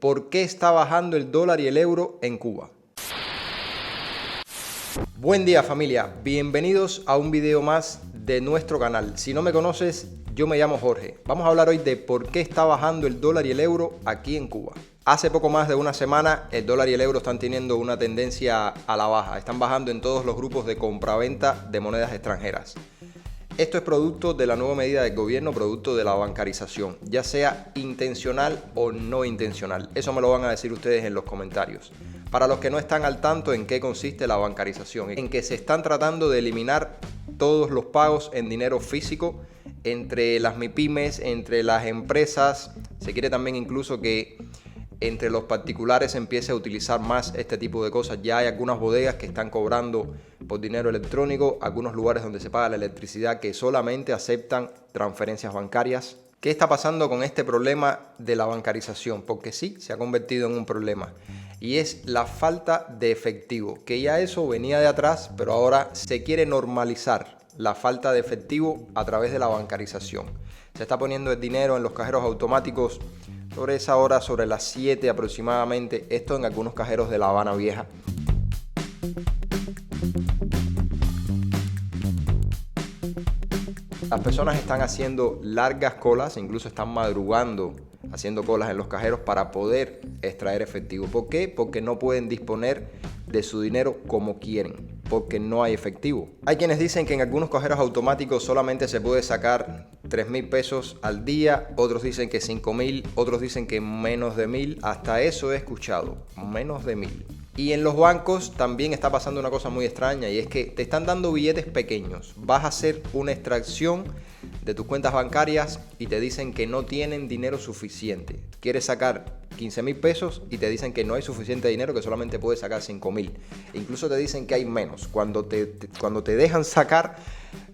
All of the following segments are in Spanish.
¿por qué está bajando el dólar y el euro en Cuba? Buen día familia, bienvenidos a un video más de nuestro canal. Si no me conoces, yo me llamo Jorge. Vamos a hablar hoy de por qué está bajando el dólar y el euro aquí en Cuba. Hace poco más de una semana el dólar y el euro están teniendo una tendencia a la baja. Están bajando en todos los grupos de compra-venta de monedas extranjeras. Esto es producto de la nueva medida del gobierno, producto de la bancarización, ya sea intencional o no intencional. Eso me lo van a decir ustedes en los comentarios. Para los que no están al tanto en qué consiste la bancarización, en que se están tratando de eliminar todos los pagos en dinero físico entre las MIPYMES, entre las empresas. Se quiere también incluso que entre los particulares se empiece a utilizar más este tipo de cosas. Ya hay algunas bodegas que están cobrando por dinero electrónico, algunos lugares donde se paga la electricidad que solamente aceptan transferencias bancarias. ¿Qué está pasando con este problema de la bancarización? Porque sí, se ha convertido en un problema y es la falta de efectivo, que ya eso venía de atrás, pero ahora se quiere normalizar la falta de efectivo a través de la bancarización. Se está poniendo el dinero en los cajeros automáticos sobre esa hora, sobre las 7 aproximadamente, esto en algunos cajeros de La Habana Vieja. Las personas están haciendo largas colas, incluso están madrugando haciendo colas en los cajeros para poder extraer efectivo. ¿Por qué? Porque no pueden disponer de su dinero como quieren, porque no hay efectivo. Hay quienes dicen que en algunos cajeros automáticos solamente se puede sacar 3.000 pesos al día, otros dicen que 5.000, otros dicen que menos de 1.000, hasta eso he escuchado, menos de 1.000. Y en los bancos también está pasando una cosa muy extraña, y es que te están dando billetes pequeños. Vas a hacer una extracción de tus cuentas bancarias y te dicen que no tienen dinero suficiente. Quieres sacar 15.000 pesos y te dicen que no hay suficiente dinero, que solamente puedes sacar 5.000. Incluso te dicen que hay menos. Cuando te dejan sacar,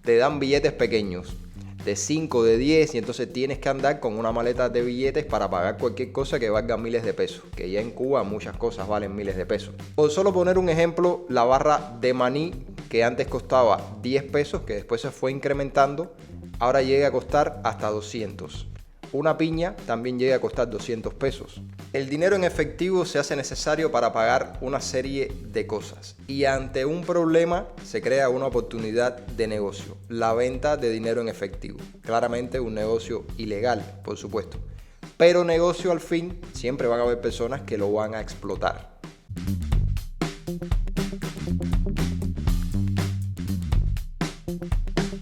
te dan billetes pequeños de 5, de 10, y entonces tienes que andar con una maleta de billetes para pagar cualquier cosa que valga miles de pesos, que ya en Cuba muchas cosas valen miles de pesos. Por solo poner un ejemplo, la barra de maní, que antes costaba 10 pesos, que después se fue incrementando, ahora llega a costar hasta 200. Una piña también llega a costar 200 pesos. El dinero en efectivo se hace necesario para pagar una serie de cosas. Y ante un problema se crea una oportunidad de negocio. La venta de dinero en efectivo. Claramente un negocio ilegal, por supuesto. Pero negocio al fin, siempre van a haber personas que lo van a explotar.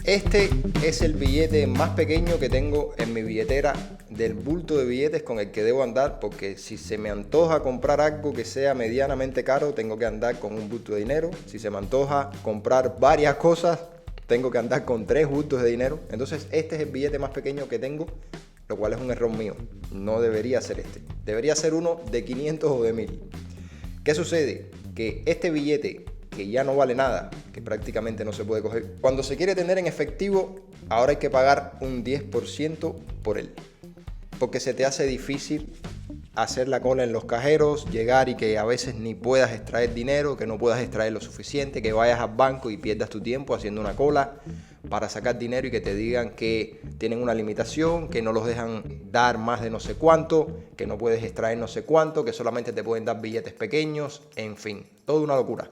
Este es el billete más pequeño que tengo en mi billetera del bulto de billetes con el que debo andar, porque si se me antoja comprar algo que sea medianamente caro, tengo que andar con un bulto de dinero. Si se me antoja comprar varias cosas, tengo que andar con 3 bultos de dinero. Entonces este es el billete más pequeño que tengo, lo cual es un error mío. No debería ser este. Debería ser uno de 500 o de 1.000. ¿Qué sucede? Que este billete, que ya no vale nada, que prácticamente no se puede coger, cuando se quiere tener en efectivo, ahora hay que pagar un 10% por él, porque se te hace difícil hacer la cola en los cajeros, llegar y que a veces ni puedas extraer dinero, que no puedas extraer lo suficiente, que vayas al banco y pierdas tu tiempo haciendo una cola para sacar dinero y que te digan que tienen una limitación, que no los dejan dar más de no sé cuánto, que no puedes extraer no sé cuánto, que solamente te pueden dar billetes pequeños, en fin, toda una locura.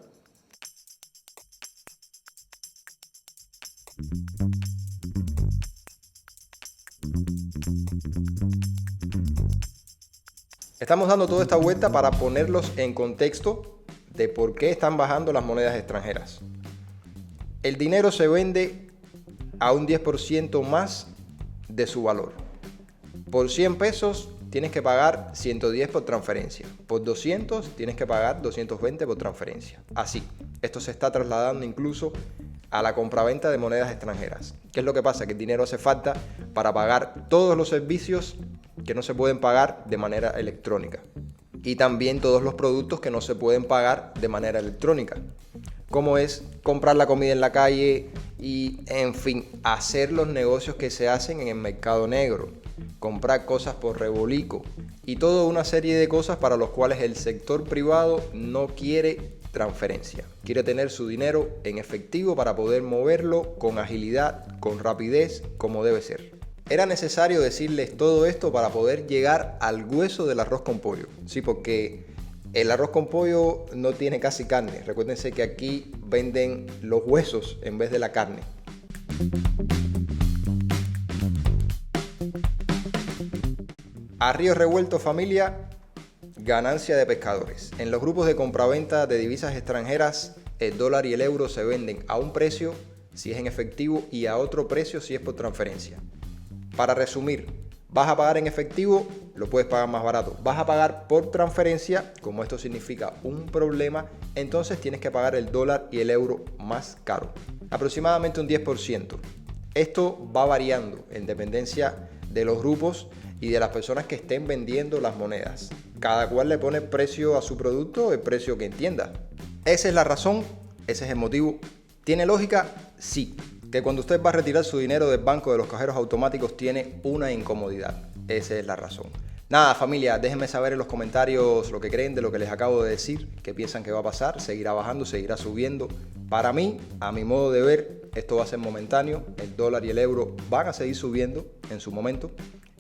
Estamos dando toda esta vuelta para ponerlos en contexto de por qué están bajando las monedas extranjeras. El dinero se vende a un 10% más de su valor. Por 100 pesos tienes que pagar 110 por transferencia. Por 200 tienes que pagar 220 por transferencia. Así, esto se está trasladando incluso a la compraventa de monedas extranjeras. ¿Qué es lo que pasa? Que el dinero hace falta para pagar todos los servicios que no se pueden pagar de manera electrónica, y también todos los productos que no se pueden pagar de manera electrónica, como es comprar la comida en la calle y, en fin, hacer los negocios que se hacen en el mercado negro, comprar cosas por rebolico y toda una serie de cosas para los cuales el sector privado no quiere transferencia. Quiere tener su dinero en efectivo para poder moverlo con agilidad, con rapidez, como debe ser. Era necesario decirles todo esto para poder llegar al hueso del arroz con pollo. Sí, porque el arroz con pollo no tiene casi carne. Recuérdense que aquí venden los huesos en vez de la carne. A río revuelto, familia, ganancia de pescadores. En los grupos de compraventa de divisas extranjeras, el dólar y el euro se venden a un precio si es en efectivo y a otro precio si es por transferencia. Para resumir, vas a pagar en efectivo, lo puedes pagar más barato. Vas a pagar por transferencia, como esto significa un problema, entonces tienes que pagar el dólar y el euro más caro. Aproximadamente un 10%. Esto va variando en dependencia de los grupos y de las personas que estén vendiendo las monedas. Cada cual le pone precio a su producto, el precio que entienda. Esa es la razón, ese es el motivo. ¿Tiene lógica? Sí. Que cuando usted va a retirar su dinero del banco de los cajeros automáticos tiene una incomodidad. Esa es la razón. Nada, familia, déjenme saber en los comentarios lo que creen de lo que les acabo de decir, qué piensan que va a pasar, seguirá bajando, seguirá subiendo. Para mí, a mi modo de ver, esto va a ser momentáneo, el dólar y el euro van a seguir subiendo en su momento.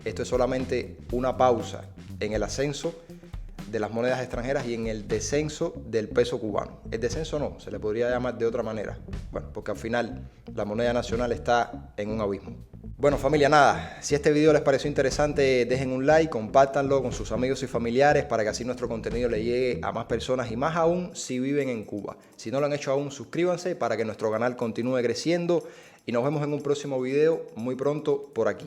Esto es solamente una pausa en el ascenso de las monedas extranjeras y en el descenso del peso cubano. El descenso no, se le podría llamar de otra manera. Bueno, porque al final la moneda nacional está en un abismo. Bueno, familia, nada, si este video les pareció interesante, dejen un like, compártanlo con sus amigos y familiares para que así nuestro contenido le llegue a más personas y más aún si viven en Cuba. Si no lo han hecho aún, suscríbanse para que nuestro canal continúe creciendo y nos vemos en un próximo video muy pronto por aquí.